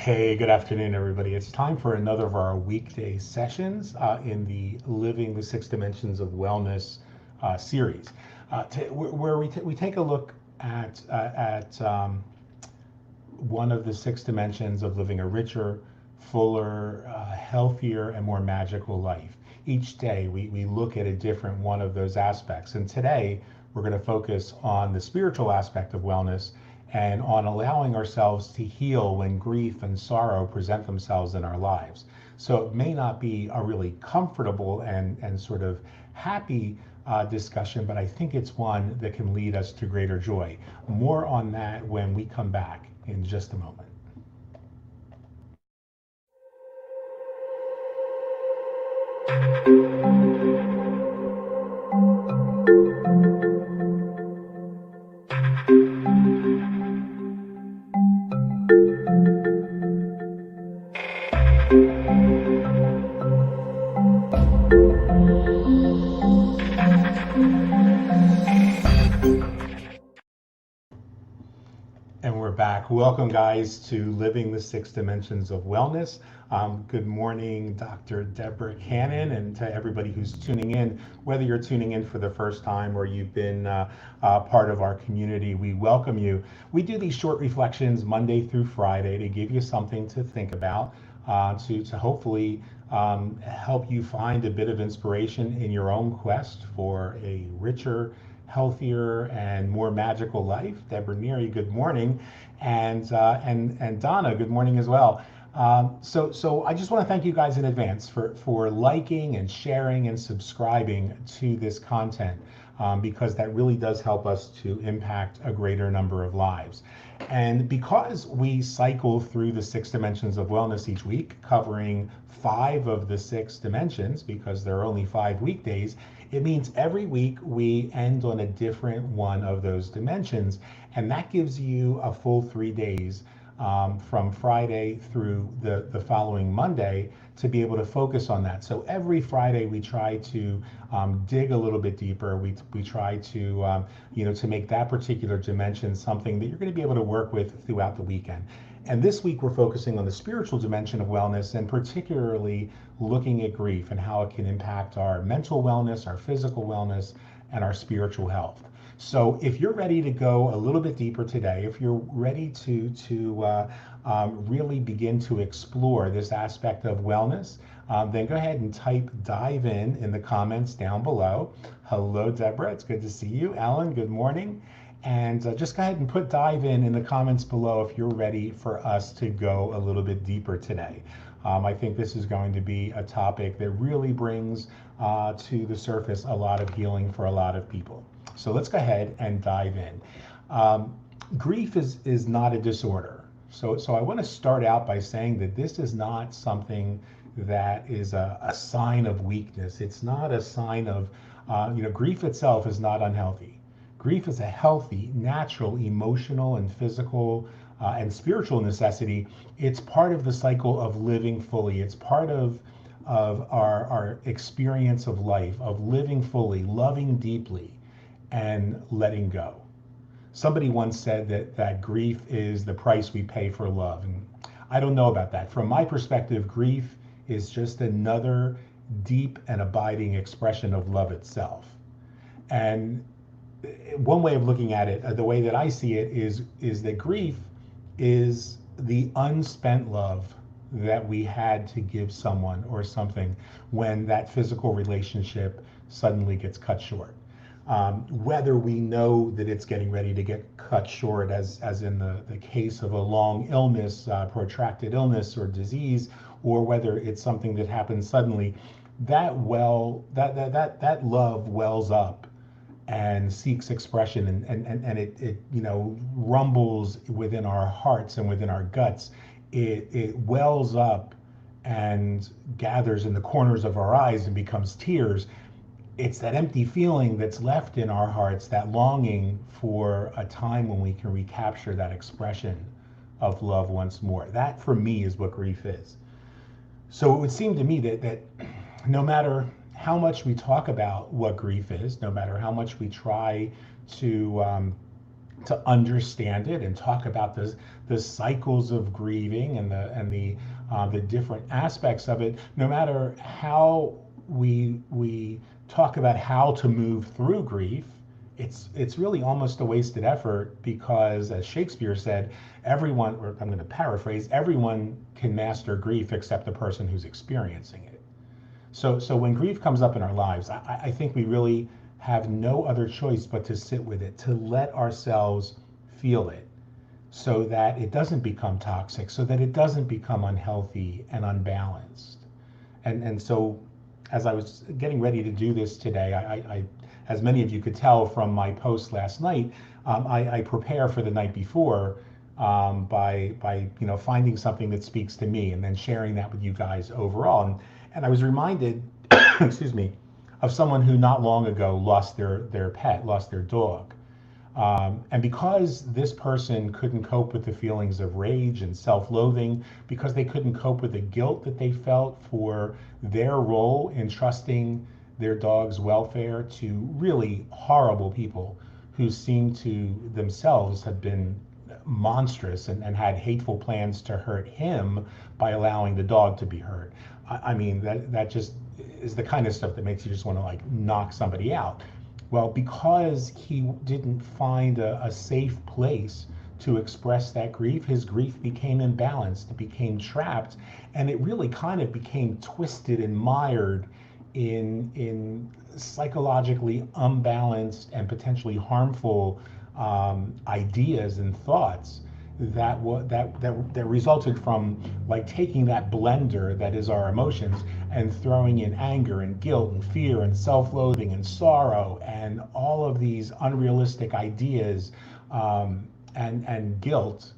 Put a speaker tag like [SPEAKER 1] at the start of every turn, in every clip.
[SPEAKER 1] Hey, good afternoon, everybody. It's time for another of our weekday sessions in the Living the Six Dimensions of Wellness series, where we take a look at one of the six dimensions of living a richer, fuller, healthier, and more magical life. Each day, we look at a different one of those aspects. And today, we're going to focus on the spiritual aspect of wellness and on allowing ourselves to heal when grief and sorrow present themselves in our lives. So it may not be a really comfortable and sort of happy discussion, but I think it's one that can lead us to greater joy. More on that when we come back in just a moment. And we're back. Welcome, guys, to Living the Six Dimensions of Wellness. Good morning, Dr. Deborah Cannon, and to everybody who's tuning in, whether you're tuning in for the first time or you've been part of our community, we welcome you. We do these short reflections Monday through Friday to give you something to think about, to hopefully help you find a bit of inspiration in your own quest for a richer, healthier, and more magical life. Deborah Neary, good morning, and Donna, good morning as well. So I just want to thank you guys in advance for liking and sharing and subscribing to this content, because that really does help us to impact a greater number of lives. And because we cycle through the six dimensions of wellness each week, covering 5 of the 6 dimensions, because there are only 5 weekdays, it means every week we end on a different one of those dimensions. And that gives you a full 3 days, from Friday through the following Monday, to be able to focus on that. So every Friday we try to dig a little bit deeper. We try to to make that particular dimension something that you're going to be able to work with throughout the weekend. And this week we're focusing on the spiritual dimension of wellness, and particularly looking at grief and how it can impact our mental wellness, our physical wellness, and our spiritual health. So if you're ready to go a little bit deeper today, if you're ready to really begin to explore this aspect of wellness, then go ahead and type dive in the comments down below. Hello, Deborah. It's good to see you. Alan, good morning. And just go ahead and put dive in the comments below if you're ready for us to go a little bit deeper today. I think this is going to be a topic that really brings to the surface a lot of healing for a lot of people. So let's go ahead and dive in. Grief is not a disorder. So I want to start out by saying that this is not something that is a sign of weakness. It's not a sign of, grief itself is not unhealthy. Grief is a healthy, natural, emotional, and physical and spiritual necessity. It's part of the cycle of living fully. It's part of our experience of life, of living fully, loving deeply, and letting go. Somebody once said that grief is the price we pay for love. And I don't know about that. From my perspective, grief is just another deep and abiding expression of love itself. And one way of looking at it, the way that I see it, is that grief is the unspent love that we had to give someone or something when that physical relationship suddenly gets cut short. Whether we know that it's getting ready to get cut short, as in the case of a long illness, protracted illness or disease, or whether it's something that happens suddenly, that love wells up and seeks expression, and it rumbles within our hearts and within our guts. It wells up and gathers in the corners of our eyes and becomes tears. It's that empty feeling that's left in our hearts, that longing for a time when we can recapture that expression of love once more. That, for me, is what grief is. So it would seem to me that no matter how much we talk about what grief is, no matter how much we try to to understand it and talk about the cycles of grieving and the different aspects of it. No matter how we talk about how to move through grief, it's really almost a wasted effort because, as Shakespeare said, everyone, or I'm going to paraphrase, everyone can master grief except the person who's experiencing it. So when grief comes up in our lives, I think we really have no other choice but to sit with it, to let ourselves feel it so that it doesn't become toxic, so that it doesn't become unhealthy and unbalanced. And so as I was getting ready to do this today, as many of you could tell from my post last night, I prepare for the night before by finding something that speaks to me and then sharing that with you guys overall. And I was reminded, excuse me, of someone who not long ago lost their pet, lost their dog. And because this person couldn't cope with the feelings of rage and self-loathing, because they couldn't cope with the guilt that they felt for their role in trusting their dog's welfare to really horrible people who seemed to themselves have been monstrous and had hateful plans to hurt him by allowing the dog to be hurt. I mean, that just is the kind of stuff that makes you just want to like knock somebody out. Well, because he didn't find a safe place to express that grief, his grief became imbalanced, it became trapped, and it really kind of became twisted and mired in psychologically unbalanced and potentially harmful ideas and thoughts that resulted from like taking that blender that is our emotions and throwing in anger and guilt and fear and self-loathing and sorrow and all of these unrealistic ideas and guilt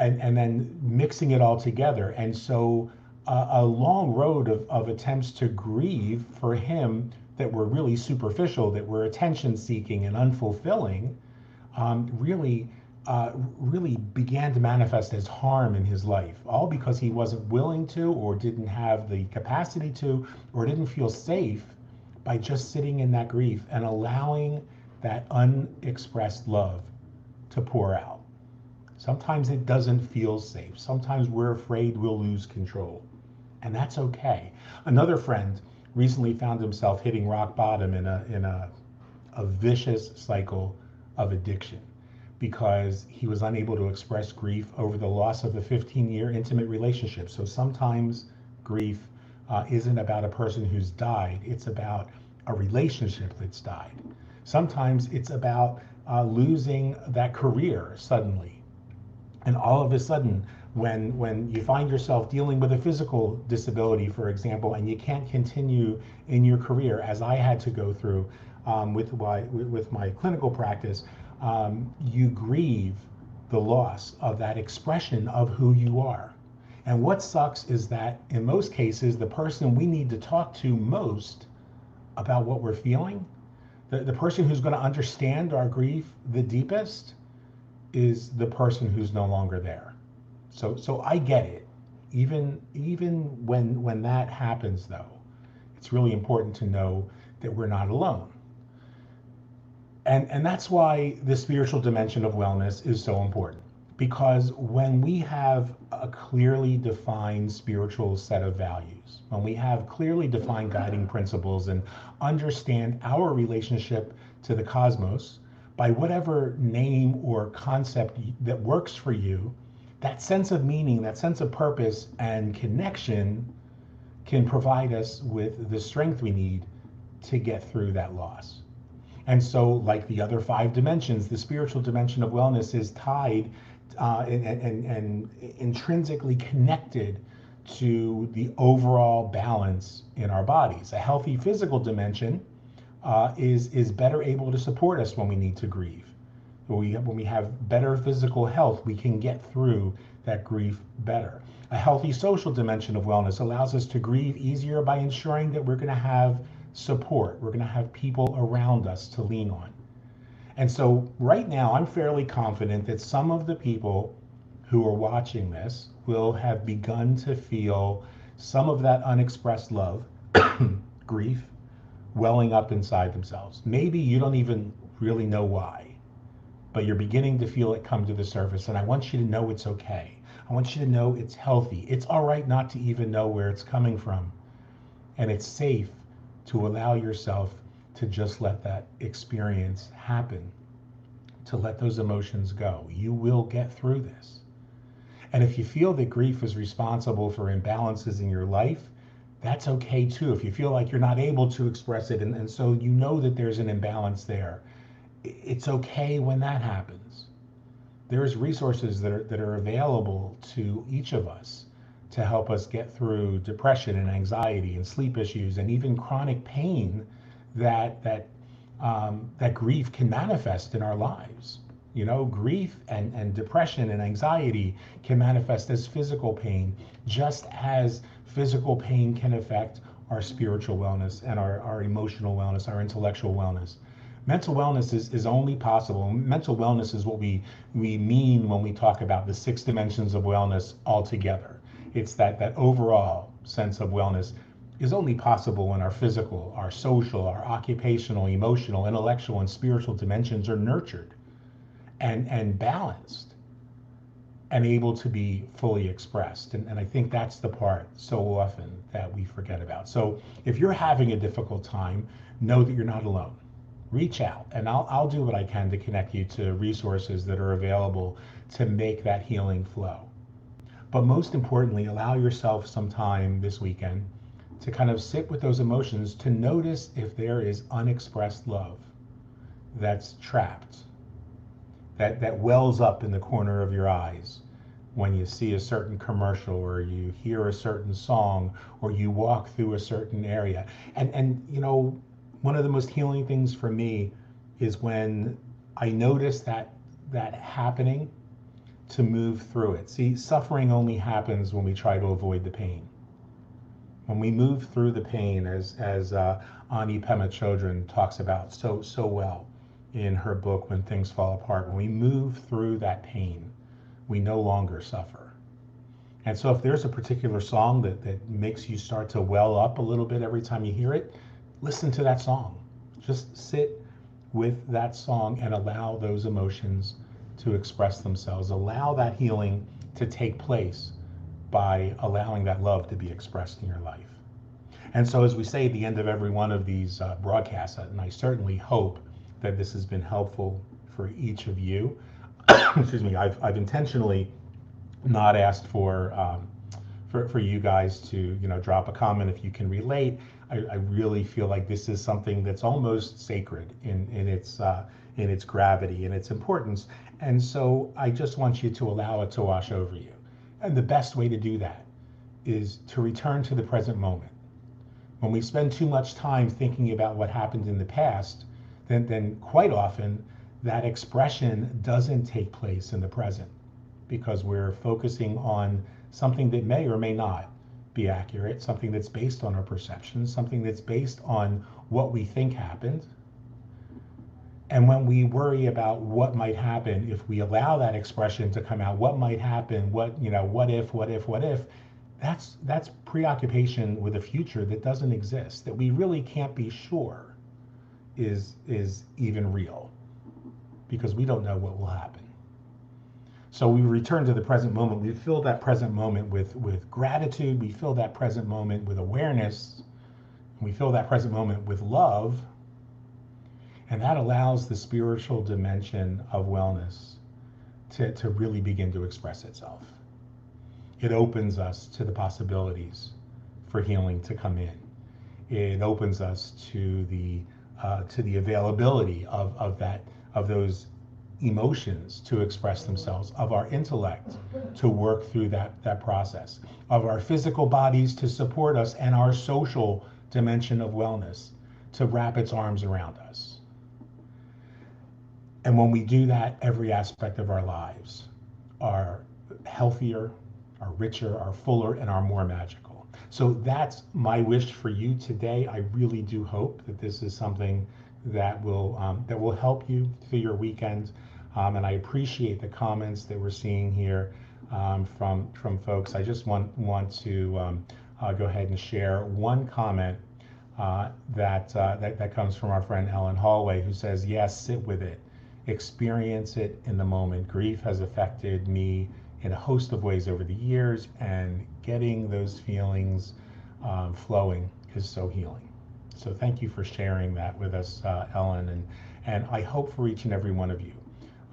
[SPEAKER 1] and then mixing it all together. And so a long road of attempts to grieve for him that were really superficial, that were attention seeking and unfulfilling, really began to manifest as harm in his life, all because he wasn't willing to, or didn't have the capacity to, or didn't feel safe by just sitting in that grief and allowing that unexpressed love to pour out. Sometimes it doesn't feel safe. Sometimes we're afraid we'll lose control, and that's okay. Another friend recently found himself hitting rock bottom in a vicious cycle of addiction because he was unable to express grief over the loss of a 15-year intimate relationship. So sometimes grief isn't about a person who's died, it's about a relationship that's died. Sometimes it's about losing that career suddenly. And all of a sudden, when you find yourself dealing with a physical disability, for example, and you can't continue in your career, as I had to go through with my clinical practice, you grieve the loss of that expression of who you are. And what sucks is that in most cases, the person we need to talk to most about what we're feeling, the person who's going to understand our grief the deepest, is the person who's no longer there. So I get it. Even when that happens, though, it's really important to know that we're not alone. And that's why the spiritual dimension of wellness is so important. Because when we have a clearly defined spiritual set of values, when we have clearly defined guiding principles and understand our relationship to the cosmos, by whatever name or concept that works for you, that sense of meaning, that sense of purpose and connection can provide us with the strength we need to get through that loss. And so, like the other 5 dimensions, the spiritual dimension of wellness is tied and intrinsically connected to the overall balance in our bodies. A healthy physical dimension is better able to support us when we need to grieve. When we have better physical health, we can get through that grief better. A healthy social dimension of wellness allows us to grieve easier by ensuring that we're going to have support. We're going to have people around us to lean on. And so right now, I'm fairly confident that some of the people who are watching this will have begun to feel some of that unexpressed love, grief, welling up inside themselves. Maybe you don't even really know why, but you're beginning to feel it come to the surface. And I want you to know it's okay. I want you to know it's healthy. It's all right not to even know where it's coming from. And it's safe to allow yourself to just let that experience happen, to let those emotions go. You will get through this. And if you feel that grief is responsible for imbalances in your life, that's okay too. If you feel like you're not able to express it, and so you know that there's an imbalance there, it's okay when that happens. There's resources that are available to each of us to help us get through depression and anxiety and sleep issues and even chronic pain that grief can manifest in our lives. You know, grief and depression and anxiety can manifest as physical pain, just as physical pain can affect our spiritual wellness and our emotional wellness, our intellectual wellness. Mental wellness is only possible. Mental wellness is what we mean when we talk about the 6 dimensions of wellness altogether. It's that overall sense of wellness is only possible when our physical, our social, our occupational, emotional, intellectual, and spiritual dimensions are nurtured and balanced and able to be fully expressed. And I think that's the part so often that we forget about. So if you're having a difficult time, know that you're not alone. Reach out, and I'll do what I can to connect you to resources that are available to make that healing flow. But most importantly, allow yourself some time this weekend to kind of sit with those emotions, to notice if there is unexpressed love that's trapped, that wells up in the corner of your eyes when you see a certain commercial or you hear a certain song or you walk through a certain area. And you know, one of the most healing things for me is when I notice that happening, to move through it. See, suffering only happens when we try to avoid the pain. When we move through the pain, as Ani Pema Chodron talks about so well in her book When Things Fall Apart, when we move through that pain, we no longer suffer. And so if there's a particular song that makes you start to well up a little bit every time you hear it, listen to that song. Just sit with that song and allow those emotions to express themselves. Allow that healing to take place by allowing that love to be expressed in your life. And so, as we say at the end of every one of these broadcasts, and I certainly hope that this has been helpful for each of you. Excuse me. I've intentionally not asked for you guys to drop a comment if you can relate. I really feel like this is something that's almost sacred in its gravity and its importance. And so I just want you to allow it to wash over you. And the best way to do that is to return to the present moment. When we spend too much time thinking about what happened in the past, then quite often that expression doesn't take place in the present because we're focusing on something that may or may not be accurate, something that's based on our perceptions, something that's based on what we think happened. And when we worry about what might happen, if we allow that expression to come out, what might happen, what if, that's preoccupation with a future that doesn't exist, that we really can't be sure is even real, because we don't know what will happen. So we return to the present moment. We fill that present moment with gratitude. We fill that present moment with awareness. We fill that present moment with love. And that allows the spiritual dimension of wellness to really begin to express itself. It opens us to the possibilities for healing to come in. It opens us to the availability of those emotions to express themselves, of our intellect to work through that process, of our physical bodies to support us, and our social dimension of wellness to wrap its arms around us. And when we do that, every aspect of our lives are healthier, are richer, are fuller, and are more magical. So that's my wish for you today. I really do hope that this is something that will help you through your weekend. And I appreciate the comments that we're seeing here from folks. I just want to go ahead and share one comment that comes from our friend Ellen Hallway, who says, "Yes, sit with it. experience it in the moment. Grief has affected me in a host of ways over the years, and getting those feelings flowing is so healing. So thank you for sharing that with us, Ellen, and I hope for each and every one of you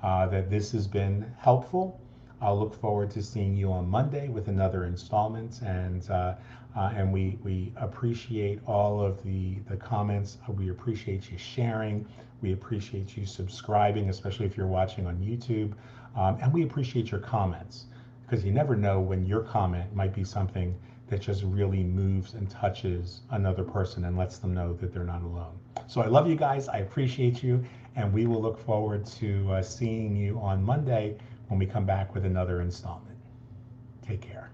[SPEAKER 1] that this has been helpful. I'll look forward to seeing you on Monday with another installment, and we appreciate all of the comments. We appreciate you sharing. We appreciate you subscribing, especially if you're watching on YouTube, and we appreciate your comments, because you never know when your comment might be something that just really moves and touches another person and lets them know that they're not alone. So I love you guys. I appreciate you. And we will look forward to seeing you on Monday when we come back with another installment. Take care.